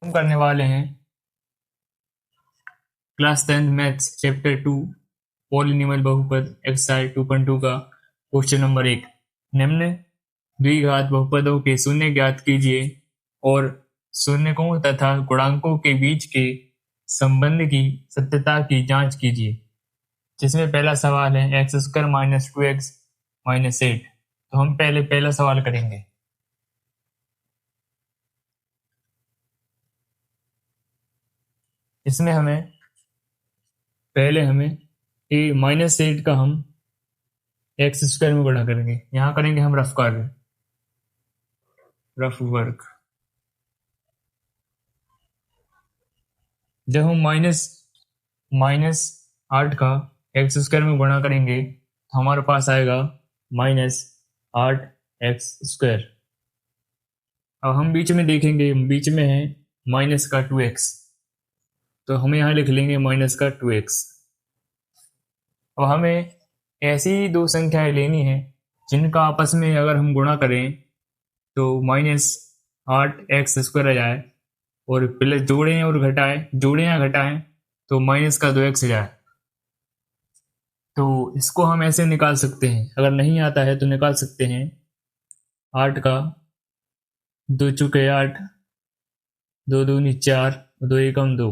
हम करने वाले हैं क्लास 10 मैथ्स चैप्टर 2 पॉलिनॉमियल बहुपद एक्सरसाइज 2.2 का क्वेश्चन नंबर 1। निम्न द्विघात बहुपदों के शून्य ज्ञात कीजिए और शून्यकों तथा गुणांकों के बीच के संबंध की सत्यता की जांच कीजिए। जिसमें पहला सवाल है x square minus 2x minus 8। तो हम पहले पहला सवाल करेंगे। इसमें हमें माइनस 8 का हम एक्स स्क्वायर में गुणा करेंगे। यहाँ करेंगे हम रफ कार्य, रफ वर्क। जब हम माइनस 8 का एक्स स्क्वायर में गुणा करेंगे तो हमारे पास आएगा माइनस 8x स्क्वायर। अब हम बीच में देखेंगे, बीच में है माइनस का 2x, तो हम यहाँ लिख लेंगे माइनस का 2x। अब हमें ऐसी दो संख्याएं लेनी है जिनका आपस में अगर हम गुणा करें तो माइनस 8x स्क्वायर आ जाए, और प्लस जोड़ें और घटाएं, जोड़ें या घटाएं तो माइनस का 2x आ जाए। तो इसको हम ऐसे निकाल सकते हैं, अगर नहीं आता है तो निकाल सकते हैं। 8 का 2 चुके 8, 2 दूनी 4, 2 एकम 2।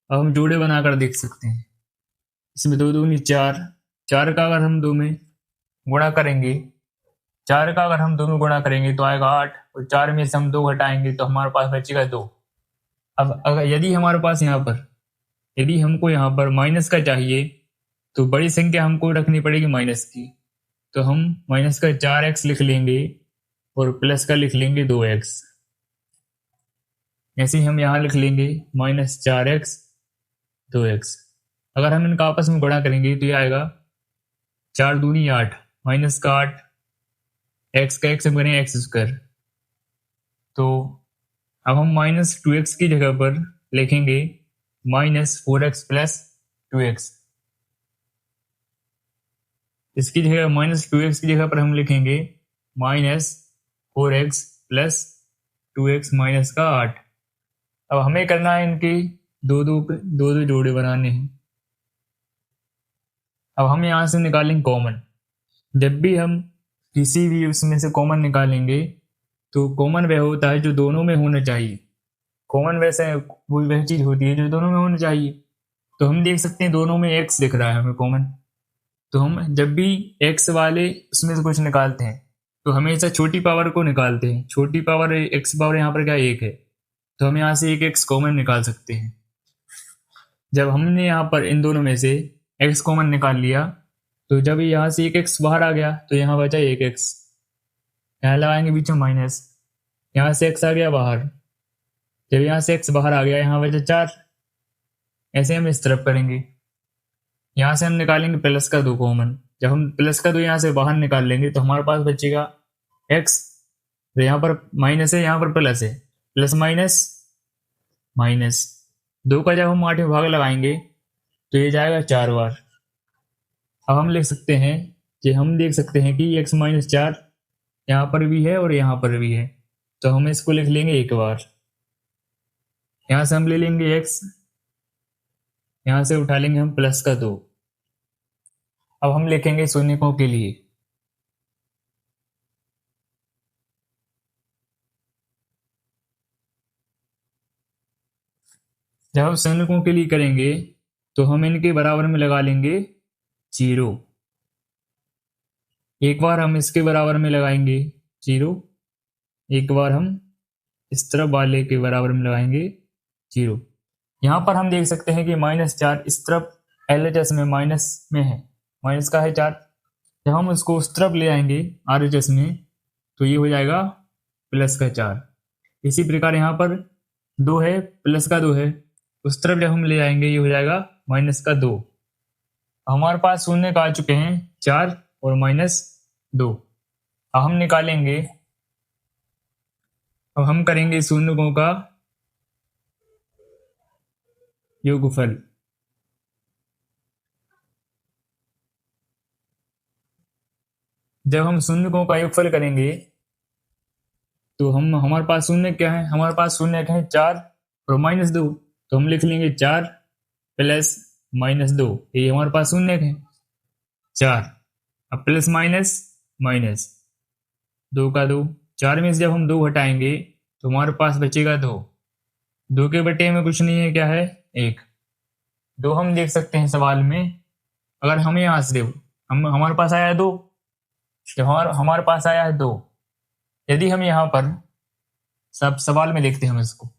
अब हम जोड़े बनाकर देख सकते हैं। इसमें 2 दूनी 4, 4 का अगर हम 2 में गुणा करेंगे, 4 का अगर हम 2 में गुणा करेंगे तो आएगा 8, और 4 में से हम 2 घटाएंगे तो हमारे पास बचेगा 2। अब अगर यदि हमारे पास यदि हमको यहाँ पर माइनस का चाहिए तो बड़ी संख्या हमको रखनी पड़ेगी माइनस की। तो हम माइनस का 4x लिख लेंगे और प्लस का लिख लेंगे 2x। ऐसे ही हम यहाँ लिख लेंगे माइनस 4x 2x। अगर हम इनका आपस में गुणा करेंगे तो ये आएगा 4 दूनी 8, माइनस का 8, x का x बने एक्स स्क्वायर। तो अब हम माइनस 2x की जगह पर लिखेंगे माइनस 4x प्लस 2x। इसकी जगह माइनस 2x की जगह पर हम लिखेंगे minus 4x plus 2x minus का 8। अब हमें करना है इनके दो दो जोड़े बनाने हैं। अब हम यहाँ से निकालेंगे कॉमन। जब भी हम किसी भी उसमें से कॉमन निकालेंगे तो कॉमन वह होता है जो दोनों में होना चाहिए। कॉमन वह चीज होती है जो दोनों में होना चाहिए। तो हम देख सकते हैं दोनों में x दिख रहा है हमें कॉमन। तो हम जब भी x वाले उसमें से कुछ निकालते हैं तो हमेशा छोटी पावर को निकालते हैं। छोटी पावर x पावर यहाँ पर क्या 1 है, तो हम यहाँ से एक x कॉमन निकाल सकते हैं। जब हमने यहाँ पर इन दोनों में से x कॉमन निकाल लिया तो जब यहाँ से एक x बाहर आ गया तो यहाँ बचा एक x। यहाँ लगाएंगे बीच में माइनस, यहाँ से x आ गया बाहर, जब यहाँ से x बाहर आ गया यहाँ बचा 4। ऐसे हम इस तरफ करेंगे। यहाँ से हम निकालेंगे प्लस का 2 कॉमन। जब हम प्लस का 2 यहाँ से बाहर निकाल लेंगे तो हमारे पास बचेगा x। तो यहाँ पर माइनस है, यहाँ पर प्लस है, प्लस माइनस माइनस 2 का जब हम 8 में भाग लगाएंगे तो ये जाएगा 4 बार। अब हम देख सकते हैं कि x माइनस 4 यहाँ पर भी है और यहाँ पर भी है, तो हम इसको लिख लेंगे एक बार। यहाँ से हम ले लेंगे x, यहाँ से उठा लेंगे हम प्लस का 2। अब हम लिखेंगे शून्यकों के लिए। जब हम शून्यकों के लिए करेंगे तो हम इनके बराबर में लगा लेंगे 0। एक बार हम इसके बराबर में लगाएंगे 0, एक बार हम इस तरफ वाले के बराबर में लगाएंगे 0। यहाँ पर हम देख सकते हैं कि माइनस 4 इस तरफ LHS में माइनस में है, माइनस का है 4। जब हम उसको उस तरफ ले आएंगे RHS में तो ये हो जाएगा प्लस का 4। इसी प्रकार यहाँ पर 2 है, प्लस का 2 है, उस तरफ जब हम ले आएंगे ये हो जाएगा माइनस का 2। हमारे पास शून्य का आ चुके हैं 4 और माइनस 2। अब हम निकालेंगे, अब हम करेंगे शून्यकों का योगफल। जब हम शून्यकों का योगफल करेंगे तो हमारे पास शून्य क्या है, हमारे पास शून्य क्या है 4 और -2, तो हम लिख लेंगे 4 प्लस -2, ये हमारे पास शून्य है 4। अब प्लस माइनस माइनस 2 का 2, 4 में से जब हम 2 हटाएंगे तो हमारे पास बचेगा 2। 2 के बटे में कुछ नहीं है, क्या है 1। 2 हम देख सकते हैं सवाल में, अगर हमें यहाँ से हम हमारे पास आया है 2, जब हमारे पास आया है 2, यदि हम यहाँ पर सब सवाल में लिखते हैं हम इसको,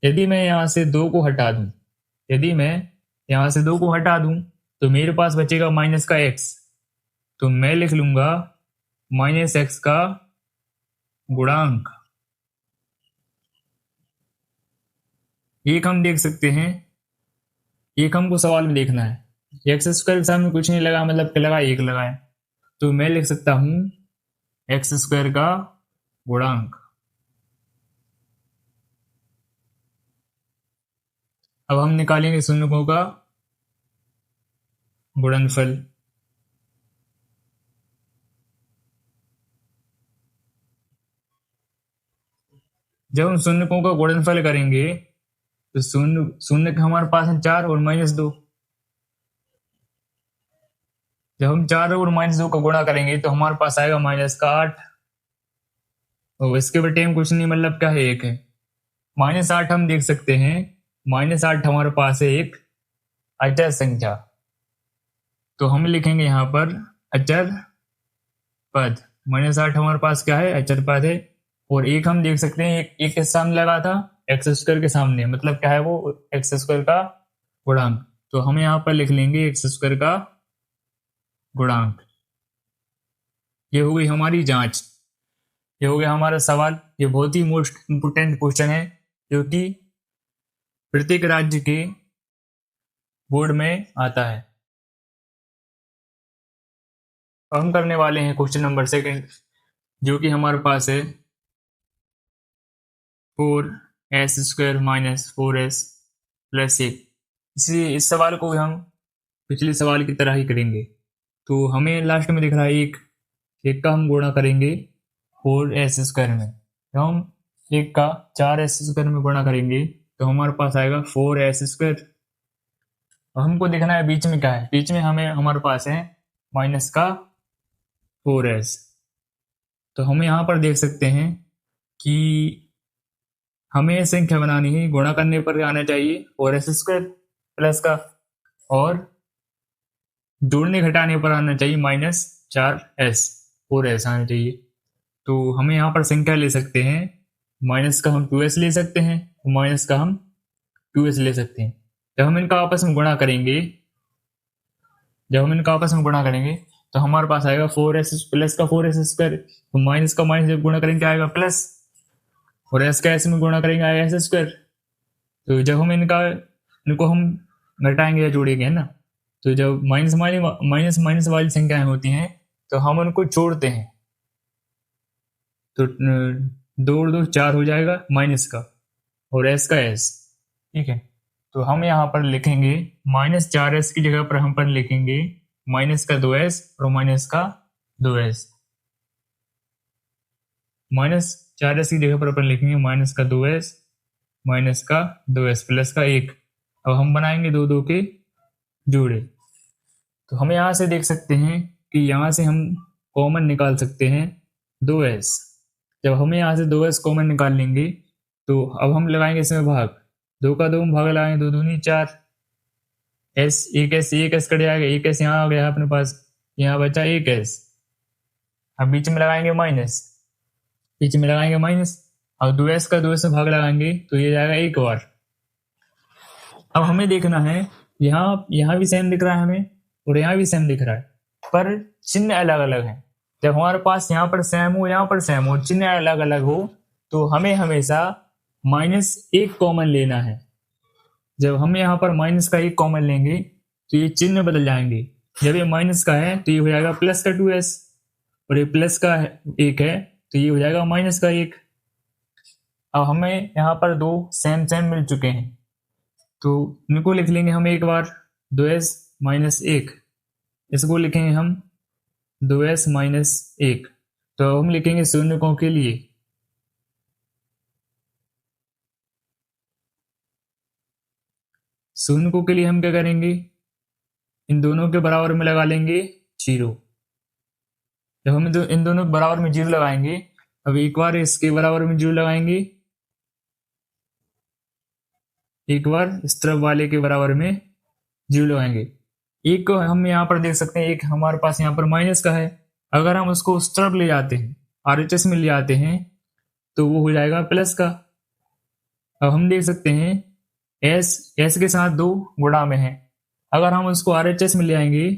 यदि मैं यहाँ से 2 को हटा दूं, यदि मैं यहाँ से 2 को हटा दूं तो मेरे पास बचेगा माइनस का x, तो मैं लिख लूंगा -x का गुणांक। एक हम देख सकते हैं, एक हमको सवाल में देखना है, एक्स स्क्वायर के सामने कुछ नहीं लगा, मतलब क्या लगा 1 लगाए, तो मैं लिख सकता हूं एक्स स्क्वायर का गुणांक। अब हम निकालेंगे शून्यकों का गुणनफल। जब हम शून्यकों का गुणनफल करेंगे तो शून्य शून्य का हमारे पास है 4 और -2। जब हम 4 और -2 का गुणा करेंगे तो हमारे पास आएगा -8, और इसके बटे में कुछ नहीं, मतलब क्या है 1 है। -8 हम देख सकते हैं, -8 हमारे पास है एक अचर संख्या, तो हम लिखेंगे यहाँ पर अचर पद। -8 हमारे पास क्या है, अचर पद है। और एक हम देख सकते हैं, एक के सामने लगा था एक्स स्क्वायर के सामने, मतलब क्या है वो एक्स स्क्वायर का गुणांक, तो हम यहाँ पर लिख लेंगे एक्स स्क्वायर का गुणांक। ये हो गई हमारी जांच, ये हो गया हमारा सवाल। ये बहुत ही मोस्ट इंपोर्टेंट क्वेश्चन है, जो कि प्रत्येक राज्य के बोर्ड में आता है। अब हम करने वाले हैं क्वेश्चन नंबर 2, जो कि हमारे पास है 4s² - 4s + 1। इसलिए इस सवाल को हम पिछले सवाल की तरह ही करेंगे। तो हमें लास्ट में दिख रहा है एक का हम गुणा करेंगे 4s² में। जब हम एक का 4s² में गुणा करेंगे तो हमारे पास आएगा 4s²। हमको देखना है बीच में क्या है, बीच में हमारे पास है माइनस का 4s। तो हम यहाँ पर देख सकते हैं कि हमें ये संख्या बनानी है, गुणा करने पर आना चाहिए 4s² प्लस का, और जोड़ने घटाने पर आना चाहिए -4s, 4s आना चाहिए। तो हमें यहाँ पर संख्या ले सकते हैं, माइनस का हम 2s ले सकते हैं, माइनस का हम 2s ले सकते हैं। जब हम इनका आपस में गुणा करेंगे, तो हमारे पास आएगा 4s प्लस का 4s², तो माइनस का माइनस जब गुणा करेंगे आएगा प्लस, और एस का एस में गुणा करेंगे आएगा s²। तो जब हम इनको हम घटाएंगे या जोड़ेंगे, है ना, तो जब माइनस माइनस वाली संख्याएं होती हैं तो हम उनको जोड़ते हैं, तो 2 और 2 4 हो जाएगा माइनस का, और एस का एस, ठीक है। तो हम यहाँ पर लिखेंगे -4s की जगह पर हम पर लिखेंगे माइनस का 2s और माइनस का 2s। -4s की जगह पर अपन लिखेंगे माइनस का 2s माइनस का 2s प्लस का 1। अब हम बनाएंगे 2 2 के जोड़े। तो हम यहाँ से देख सकते हैं कि यहाँ से हम कॉमन निकाल सकते हैं 2s। जब हम यहाँ से 2s कॉमन निकाल लेंगे तो अब हम लगाएंगे इसमें भाग, 2 का 2 भाग लगाएंगे, 2 दूनी 4, s 1s कट जाएगा, 1s यहाँ आ गया अपने पास, यहाँ बचा 1s। अब बीच में लगाएंगे माइनस, और 2s का 2s में भाग लगाएंगे तो ये जाएगा 1 बार। अब हमें देखना है, यहाँ भी सेम दिख रहा है हमें और यहाँ भी सेम दिख रहा है, पर चिन्ह अलग अलग है। जब हमारे पास यहाँ पर सेम हो, यहाँ पर सेम हो, चिन्ह अलग अलग हो, तो हमें हमेशा -1 कॉमन लेना है। जब हम यहाँ पर माइनस का 1 कॉमन लेंगे तो ये चिन्ह बदल जाएंगे। जब ये माइनस का है तो ये हो जाएगा प्लस का 2s, और ये प्लस का 1 है तो ये हो जाएगा माइनस का 1। अब हमें यहाँ पर 2 सेम मिल चुके हैं, तो इनको लिख लेंगे हम एक बार, 2s - 1, इसको लिखेंगे हम 2s - 1। तो हम लिखेंगे शून्यकों के लिए, शून्य के लिए हम क्या करेंगे, इन दोनों के बराबर में लगा लेंगे 0। जब हम इन दोनों के बराबर में 0 लगाएंगे, अब एक बार इसके बराबर में 0 लगाएंगे, एक बार इस तरफ वाले के बराबर में 0 लगाएंगे। एक को हम यहाँ पर देख सकते हैं, एक हमारे पास यहाँ पर माइनस का है, अगर हम उसको उस तरफ ले जाते हैं, RHS में ले जाते हैं, तो वो हो जाएगा प्लस का। अब हम देख सकते हैं S के साथ 2 गुणा में है, अगर हम उसको RHS में ले आएंगे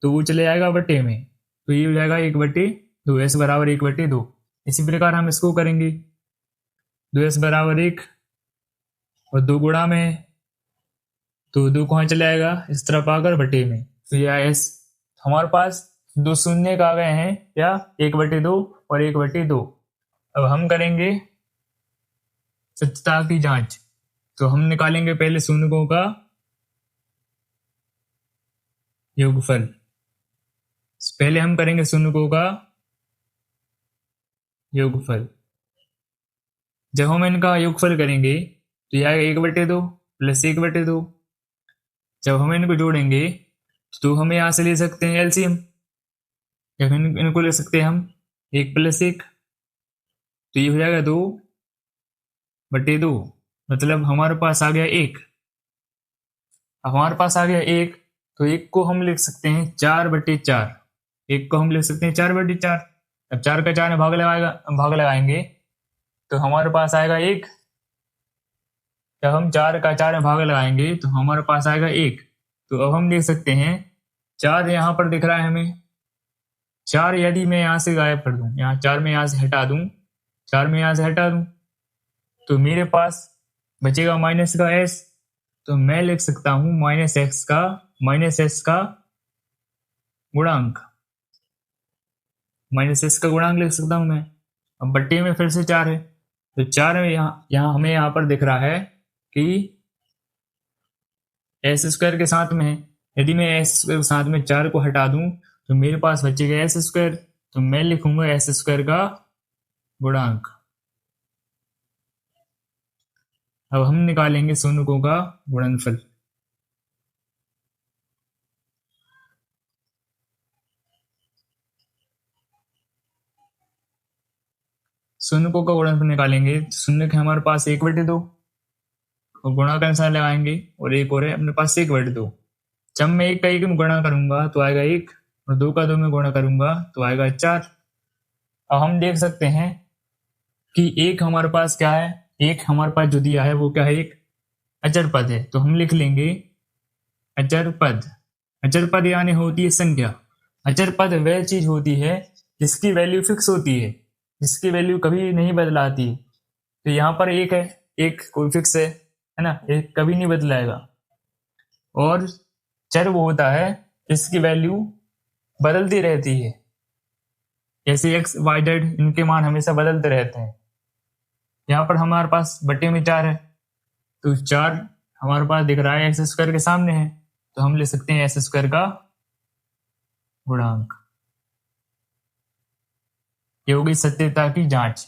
तो वो चले जाएगा बटे में, तो ये हो जाएगा 1/2, S बराबर 1/2। इसी प्रकार हम इसको करेंगे, 2S बराबर 1 और 2 गुणा में है, तो 2 कहाँ चले आएगा, इस तरफ आकर बटे में, तो यह S हमारे पास 2 शून्य आ गए हैं, या 1/2 और 1/2। अब हम करेंगे सत्यता की जांच, तो हम निकालेंगे पहले शून्यों का योगफल। पहले हम करेंगे शून्यों का योगफल। जब हम इनका योगफल करेंगे तो यह आएगा 1/2 प्लस 1/2। जब हम इनको जोड़ेंगे तो हम यहाँ से ले सकते हैं एलसीएम, जब इनको ले सकते हैं हम 1 + 1, तो ये हो जाएगा 2/2, मतलब हमारे पास आ गया 1। हमारे पास आ गया 1, तो 1 को हम लिख सकते हैं 4/4। 1 को हम लिख सकते हैं 4/4। अब 4 का 4 में भाग लगाएंगे तो हमारे पास आएगा 1। जब हम 4 का 4 में भाग लगाएंगे तो हमारे पास आएगा 1। तो अब हम देख सकते हैं 4 यहाँ पर दिख रहा है हमें। 4 यदि मैं यहाँ से गायब कर दूं, यहाँ 4 में यहाँ से हटा दूं, 4 में यहाँ से हटा दूं, तो मेरे पास बचेगा माइनस का s। तो मैं लिख सकता हूँ माइनस s का गुणांक, माइनस s का गुणांक लिख सकता हूँ मैं। अब बट्टे में फिर से 4 है, तो 4 में यहाँ हमें यहाँ पर दिख रहा है कि s² के साथ में है। यदि मैं s² के साथ में 4 को हटा दूं तो मेरे पास बचेगा s², तो मैं लिखूंगा s² का गुणांक। अब हम निकालेंगे शून्यों का गुणनफल। शून्यों का गुणनफल निकालेंगे, शून्य के हमारे पास 1/2 और गुणा का निशान लगाएंगे, और एक और है अपने पास 1/2। जब मैं 1 का 1 में गुणा करूंगा तो आएगा 1, और 2 का 2 में गुणा करूंगा तो आएगा 4। अब हम देख सकते हैं कि 1 हमारे पास क्या है, 1 हमारे पास जो दिया है वो क्या है, एक अचर पद है, तो हम लिख लेंगे अचर पद। अचर पद यानी होती है संख्या। अचर पद वह चीज होती है जिसकी वैल्यू फिक्स होती है, जिसकी वैल्यू कभी नहीं बदलाती। तो यहाँ पर 1 है, 1 कोई फिक्स है ना, 1 कभी नहीं बदलाएगा। और चर वो होता है जिसकी वैल्यू बदलती रहती है, जैसे x, y, z, इनके मान हमेशा बदलते रहते हैं। यहाँ पर हमारे पास बटे में 4 है, तो 4 हमारे पास दिख रहा है x² के सामने है, तो हम ले सकते हैं s² का गुणांक। ये होगी सत्यता की जांच।